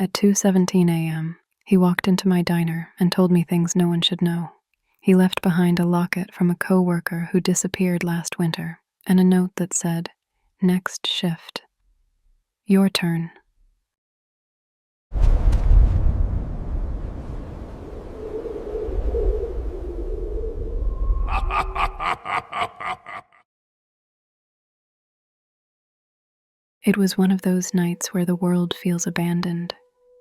At 2:17 a.m., he walked into my diner and told me things no one should know. He left behind a locket from a coworker who disappeared last winter and a note that said, "Next shift. Your turn." It was one of those nights where the world feels abandoned.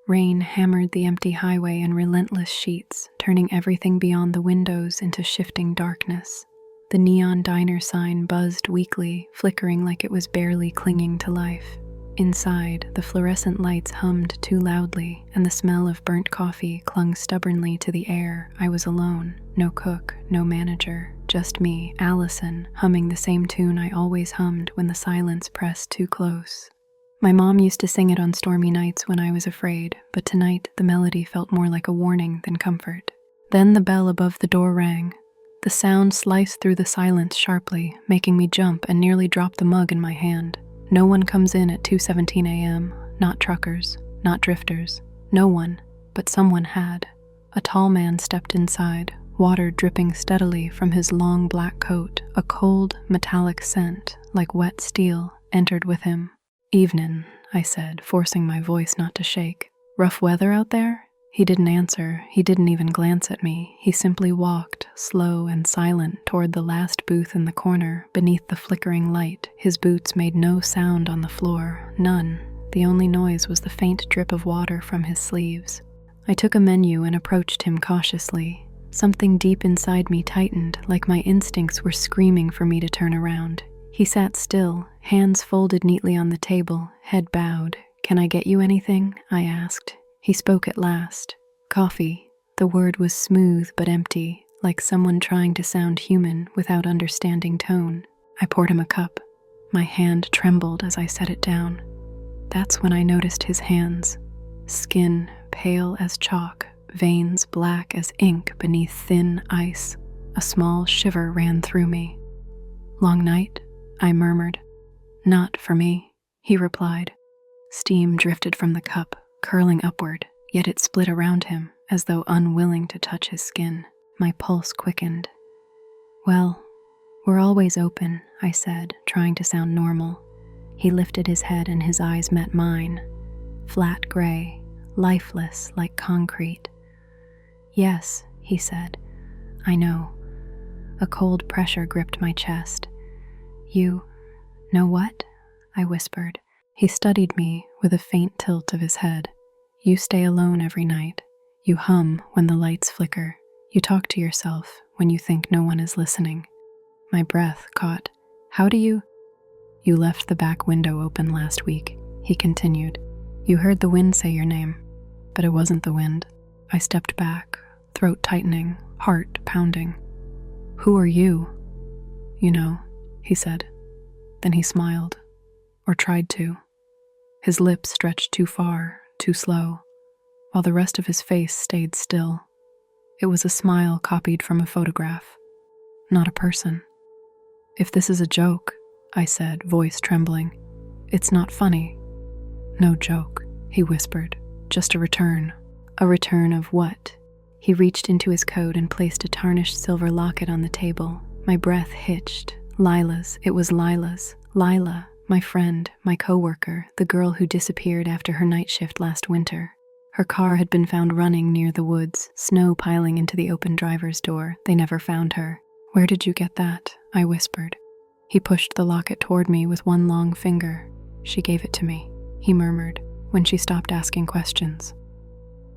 Rain hammered the empty highway in relentless sheets, turning everything beyond the windows into shifting darkness. The neon diner sign buzzed weakly, flickering like it was barely clinging to life. Inside, the fluorescent lights hummed too loudly, and the smell of burnt coffee clung stubbornly to the air. I was alone. No cook, no manager, just me, Allison, humming the same tune I always hummed when the silence pressed too close. My mom used to sing it on stormy nights when I was afraid, but tonight the melody felt more like a warning than comfort. Then the bell above the door rang. The sound sliced through the silence sharply, making me jump and nearly drop the mug in my hand. No one comes in at 2:17 a.m., not truckers, not drifters, no one, but someone had. A tall man stepped inside, water dripping steadily from his long black coat. A cold, metallic scent, like wet steel, entered with him. "Evenin'," I said, forcing my voice not to shake. "Rough weather out there?" He didn't answer. He didn't even glance at me. He simply walked, slow and silent, toward the last booth in the corner, beneath the flickering light. His boots made no sound on the floor, none. The only noise was the faint drip of water from his sleeves. I took a menu and approached him cautiously. Something deep inside me tightened, like my instincts were screaming for me to turn around. He sat still, hands folded neatly on the table, head bowed. "Can I get you anything?" I asked. He spoke at last. "Coffee." The word was smooth but empty, like someone trying to sound human without understanding tone. I poured him a cup. My hand trembled as I set it down. That's when I noticed his hands. Skin pale as chalk, veins black as ink beneath thin ice. A small shiver ran through me. "Long night?" I murmured. "Not for me," he replied. Steam drifted from the cup, curling upward, yet it split around him, as though unwilling to touch his skin. My pulse quickened. "Well, we're always open," I said, trying to sound normal. He lifted his head and his eyes met mine. Flat gray, lifeless like concrete. "Yes," he said, "I know." A cold pressure gripped my chest. "You know what?" I whispered. He studied me with a faint tilt of his head. "You stay alone every night. You hum when the lights flicker. You talk to yourself when you think no one is listening." My breath caught. "How do you—" "You left the back window open last week," he continued. "You heard the wind say your name, but it wasn't the wind." I stepped back, throat tightening, heart pounding. "Who are you?" "You know," he said. Then he smiled, or tried to. His lips stretched too far, too slow, while the rest of his face stayed still. It was a smile copied from a photograph, not a person. "If this is a joke," I said, voice trembling, "it's not funny." "No joke," he whispered, "just a return." "A return of what?" He reached into his coat and placed a tarnished silver locket on the table. My breath hitched. Lila's. It was Lila's. Lila, my friend, my coworker, the girl who disappeared after her night shift last winter. Her car had been found running near the woods, snow piling into the open driver's door. They never found her. "Where did you get that?" I whispered. He pushed the locket toward me with one long finger. "She gave it to me," he murmured, when she stopped asking questions.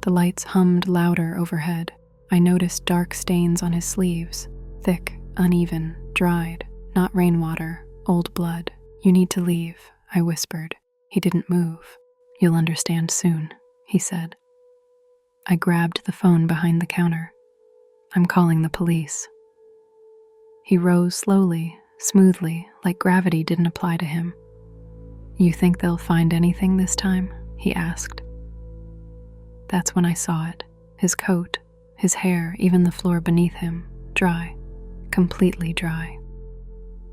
The lights hummed louder overhead. I noticed dark stains on his sleeves, thick, uneven, dried, not rainwater, old blood. "You need to leave," I whispered. He didn't move. "You'll understand soon," he said. I grabbed the phone behind the counter. "I'm calling the police." He rose slowly, smoothly, like gravity didn't apply to him. "You think they'll find anything this time?" he asked. That's when I saw it. His coat, his hair, even the floor beneath him, dry, completely dry.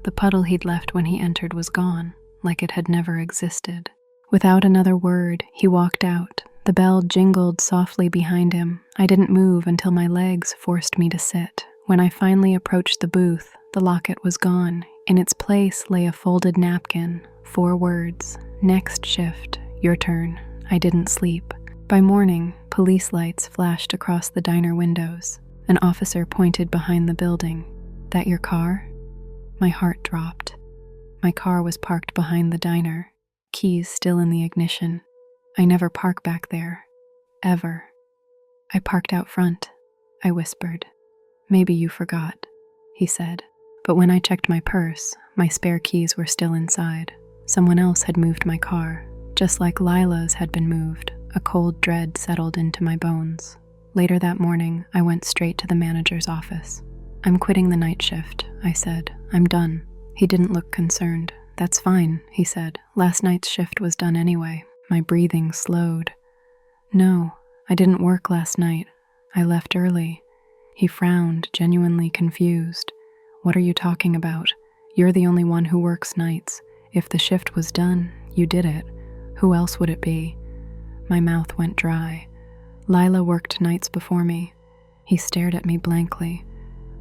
The puddle he'd left when he entered was gone, like it had never existed. Without another word, he walked out, The bell jingled softly behind him. I didn't move until my legs forced me to sit. When I finally approached the booth, the locket was gone. In its place lay a folded napkin, 4 words, "Next shift, your turn." I didn't sleep. By morning, police lights flashed across the diner windows. An officer pointed behind the building. "That your car?" My heart dropped. My car was parked behind the diner, keys still in the ignition. I never park back there. Ever. "I parked out front," I whispered. "Maybe you forgot," he said. But when I checked my purse, my spare keys were still inside. Someone else had moved my car, just like Lila's had been moved. A cold dread settled into my bones. Later that morning, I went straight to the manager's office. "I'm quitting the night shift," I said. "I'm done." He didn't look concerned. "That's fine," he said. "Last night's shift was done anyway." My breathing slowed. "No, I didn't work last night. I left early." He frowned, genuinely confused. "What are you talking about? You're the only one who works nights. If the shift was done, you did it. Who else would it be?" My mouth went dry. "Lila worked nights before me." He stared at me blankly.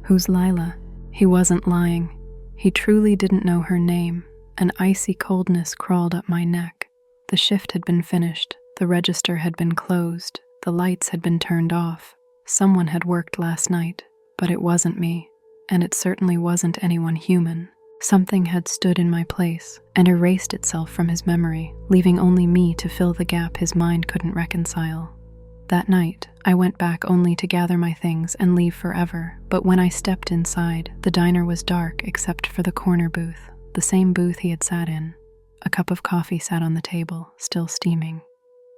"Who's Lila?" He wasn't lying. He truly didn't know her name. An icy coldness crawled up my neck. The shift had been finished. The register had been closed. The lights had been turned off. Someone had worked last night, but it wasn't me, and it certainly wasn't anyone human. Something had stood in my place and erased itself from his memory, leaving only me to fill the gap his mind couldn't reconcile. That night, I went back only to gather my things and leave forever, but when I stepped inside, the diner was dark except for the corner booth, the same booth he had sat in. A cup of coffee sat on the table, still steaming.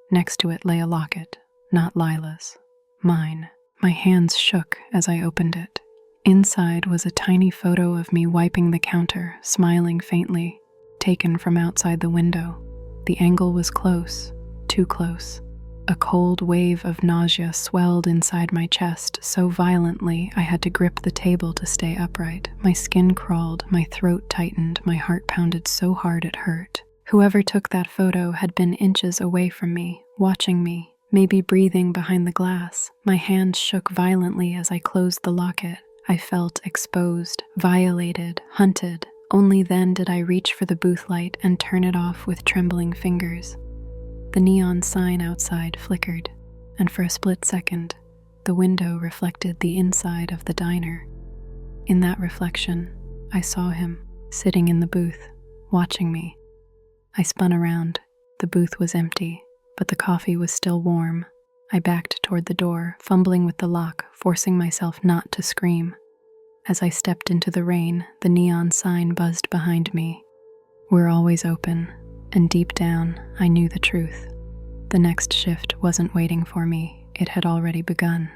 Next to it lay a locket, not Lila's, mine. My hands shook as I opened it. Inside was a tiny photo of me wiping the counter, smiling faintly, taken from outside the window. The angle was close, too close. A cold wave of nausea swelled inside my chest so violently I had to grip the table to stay upright. My skin crawled, my throat tightened, my heart pounded so hard it hurt. Whoever took that photo had been inches away from me, watching me, maybe breathing behind the glass. My hands shook violently as I closed the locket. I felt exposed, violated, hunted. Only then did I reach for the booth light and turn it off with trembling fingers. The neon sign outside flickered, and for a split second, the window reflected the inside of the diner. In that reflection, I saw him, sitting in the booth, watching me. I spun around. The booth was empty, but the coffee was still warm. I backed toward the door, fumbling with the lock, forcing myself not to scream. As I stepped into the rain, the neon sign buzzed behind me. "We're always open," and deep down, I knew the truth. The next shift wasn't waiting for me. It had already begun.